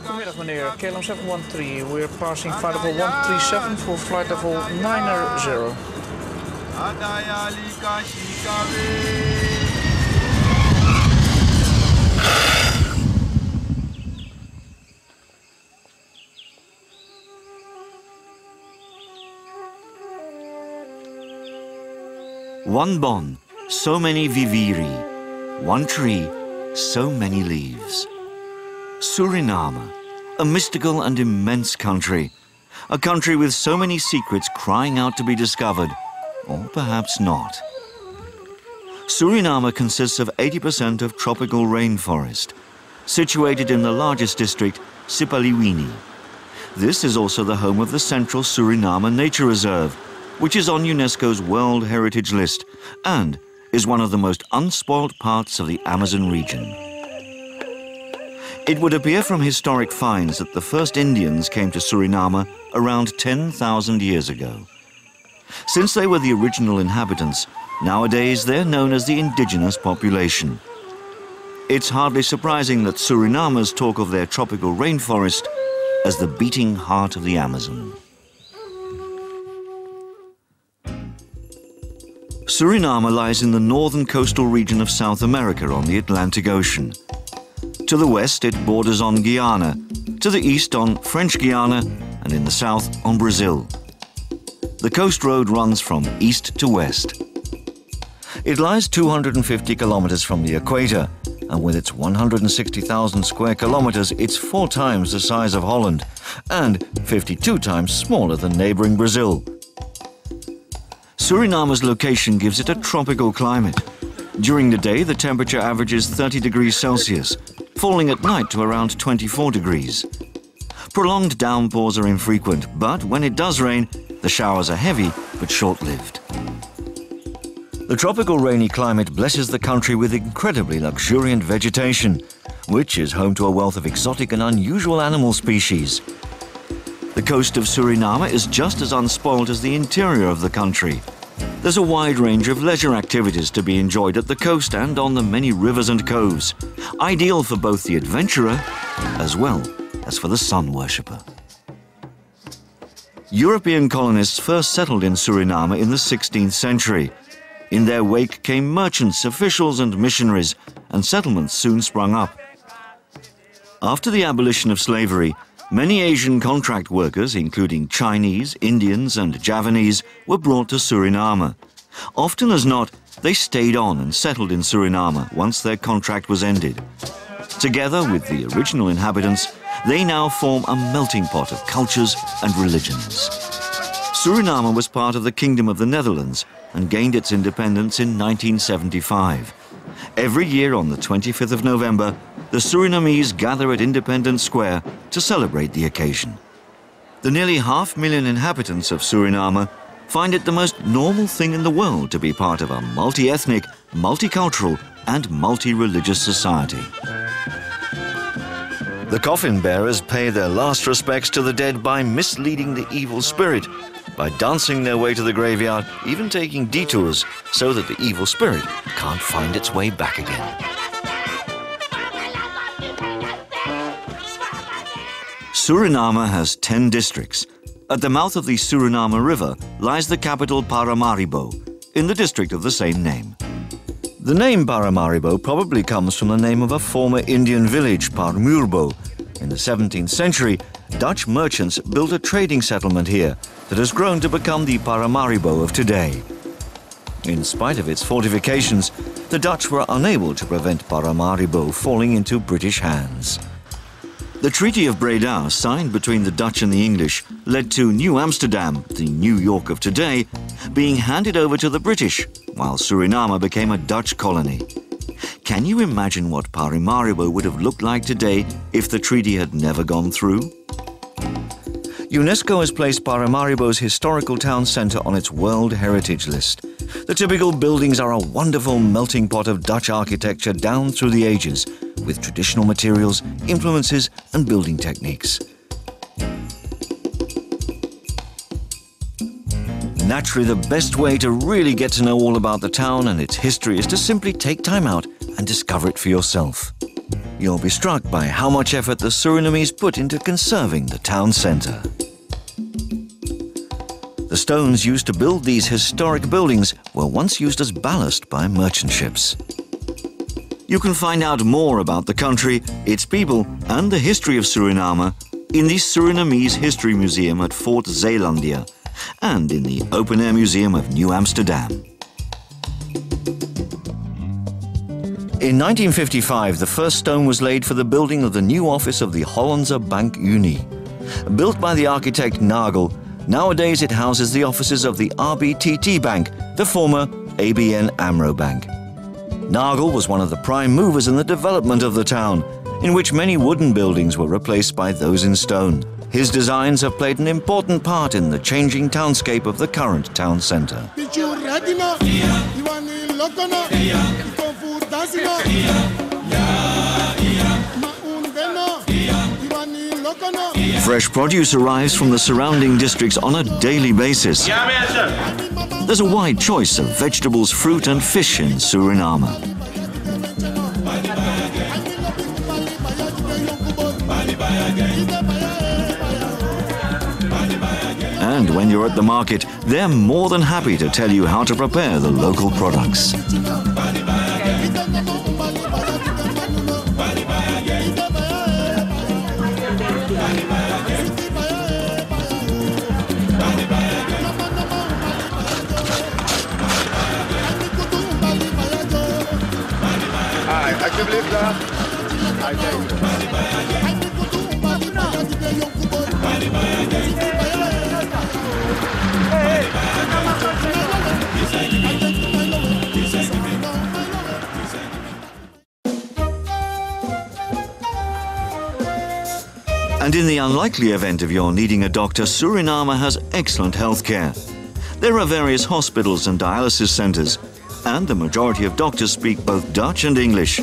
Goedemiddag meneer, KLM 713. We're passing flight level 137 for flight level 900. One bon, so many viviri. One tree, so many leaves. Suriname, a mystical and immense country. A country with so many secrets crying out to be discovered, or perhaps not. Suriname consists of 80% of tropical rainforest, situated in the largest district, Sipaliwini. This is also the home of the Central Suriname Nature Reserve, which is on UNESCO's World Heritage List and is one of the most unspoilt parts of the Amazon region. It would appear from historic finds that the first Indians came to Suriname around 10,000 years ago. Since they were the original inhabitants, nowadays they're known as the indigenous population. It's hardly surprising that Surinamers talk of their tropical rainforest as the beating heart of the Amazon. Suriname lies in the northern coastal region of South America on the Atlantic Ocean. To the west, it borders on Guyana, to the east on French Guiana, and in the south on Brazil. The coast road runs from east to west. It lies 250 kilometers from the equator, and with its 160,000 square kilometers, it's 4 times the size of Holland, and 52 times smaller than neighboring Brazil. Suriname's location gives it a tropical climate. During the day, the temperature averages 30 degrees Celsius, falling at night to around 24 degrees. Prolonged downpours are infrequent, but when it does rain, the showers are heavy but short-lived. The tropical rainy climate blesses the country with incredibly luxuriant vegetation, which is home to a wealth of exotic and unusual animal species. The coast of Suriname is just as unspoilt as the interior of the country. There's a wide range of leisure activities to be enjoyed at the coast and on the many rivers and coves, ideal for both the adventurer as well as for the sun worshipper. European colonists first settled in Suriname in the 16th century. In their wake came merchants, officials and missionaries, and settlements soon sprung up. After the abolition of slavery, many Asian contract workers, including Chinese, Indians and Javanese, were brought to Suriname. Often as not, they stayed on and settled in Suriname once their contract was ended. Together with the original inhabitants, they now form a melting pot of cultures and religions. Suriname was part of the Kingdom of the Netherlands and gained its independence in 1975. Every year on the 25th of November, the Surinamese gather at Independence Square to celebrate the occasion. The nearly 500,000 inhabitants of Suriname find it the most normal thing in the world to be part of a multi-ethnic, multicultural and multi-religious society. The coffin bearers pay their last respects to the dead by misleading the evil spirit, by dancing their way to the graveyard, even taking detours so that the evil spirit can't find its way back again. Suriname has 10 districts. At the mouth of the Suriname River lies the capital Paramaribo, in the district of the same name. The name Paramaribo probably comes from the name of a former Indian village, Parmurbo. In the 17th century, Dutch merchants built a trading settlement here that has grown to become the Paramaribo of today. In spite of its fortifications, the Dutch were unable to prevent Paramaribo falling into British hands. The Treaty of Breda, signed between the Dutch and the English, led to New Amsterdam, the New York of today, being handed over to the British, while Suriname became a Dutch colony. Can you imagine what Paramaribo would have looked like today if the treaty had never gone through? UNESCO has placed Paramaribo's historical town centre on its World Heritage List. The typical buildings are a wonderful melting pot of Dutch architecture down through the ages, with traditional materials, influences and building techniques. Naturally, the best way to really get to know all about the town and its history is to simply take time out and and discover it for yourself. You'll be struck by how much effort the Surinamese put into conserving the town centre. The stones used to build these historic buildings were once used as ballast by merchant ships. You can find out more about the country, its people and the history of Suriname in the Surinamese History Museum at Fort Zeelandia and in the Open Air Museum of New Amsterdam. In 1955, the first stone was laid for the building of the new office of the Hollandse Bank Unie. Built by the architect Nagel, nowadays it houses the offices of the RBTT Bank, the former ABN AMRO Bank. Nagel was one of the prime movers in the development of the town, in which many wooden buildings were replaced by those in stone. His designs have played an important part in the changing townscape of the current town centre. Fresh produce arrives from the surrounding districts on a daily basis. There's a wide choice of vegetables, fruit and fish in Suriname. And when you're at the market, they're more than happy to tell you how to prepare the local products. And in the unlikely event of your needing a doctor, Suriname has excellent health care. There are various hospitals and dialysis centres, and the majority of doctors speak both Dutch and English.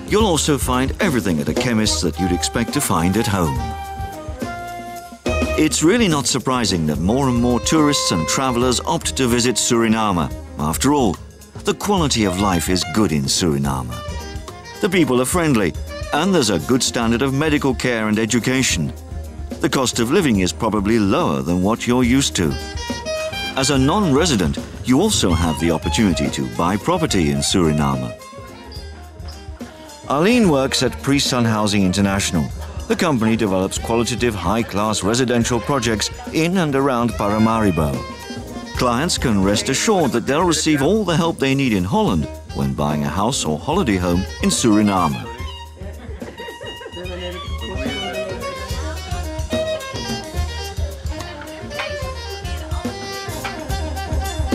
You'll also find everything at a chemist's that you'd expect to find at home. It's really not surprising that more and more tourists and travellers opt to visit Suriname. After all, the quality of life is good in Suriname. The people are friendly, and there's a good standard of medical care and education. The cost of living is probably lower than what you're used to. As a non-resident, you also have the opportunity to buy property in Suriname. Arlene works at Pre-Sun Housing International. The company develops qualitative, high-class residential projects in and around Paramaribo. Clients can rest assured that they'll receive all the help they need in Holland when buying a house or holiday home in Suriname.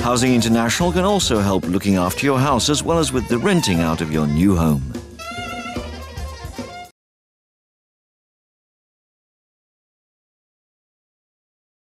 Housing International can also help looking after your house as well as with the renting out of your new home.